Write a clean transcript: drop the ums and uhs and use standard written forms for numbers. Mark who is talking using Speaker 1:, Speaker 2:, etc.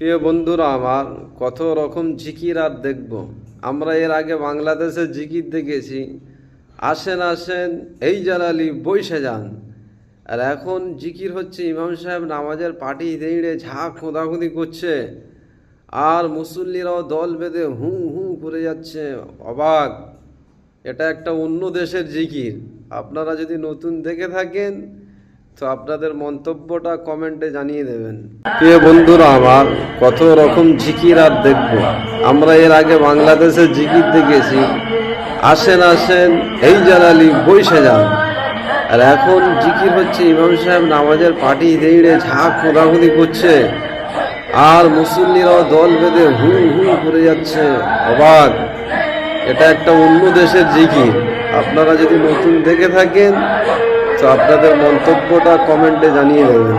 Speaker 1: প্রিয় বন্ধুরা আমার, কত রকম জিকির আর দেখব। আমরা এর আগে বাংলাদেশের জিকির দেখেছি, আসেন আসেন এই জালালি বইসে যান। আর এখন জিকির হচ্ছে ইমাম সাহেব নামাজের পাটি দেইড়ে ঝাঁক খোঁদাখুঁদি করছে, আর মুসল্লিরাও দল বেঁধে হু হু করে যাচ্ছে। অবাক! এটা একটা অন্য দেশের জিকির। আপনারা যদি নতুন দেখে থাকেন তো আপনাদের মন্তব্যটা কমেন্টে জানিয়ে দেবেন। প্রিয় বন্ধুরা আমার, কত রকম জিকির আর দেখব। আমরা এর আগে বাংলাদেশের জিকির দেখেছি, আসেন আসেন এই জালালি বইসে যান। আর এখন জিকির হচ্ছে ইমাম সাহেব নামাজের পাটি দেইড়ে ঝাঁক খোঁদাখুঁদি করছে, আর মুসল্লিরাও দল বেঁধে হু হু করে যাচ্ছে। অবাক! এটা একটা অন্য দেশের জিকির। আপনারা যদি নতুন দেখে থাকেন তো আপনাদের মন্তব্যটা কমেন্টে জানিয়ে দেবেন।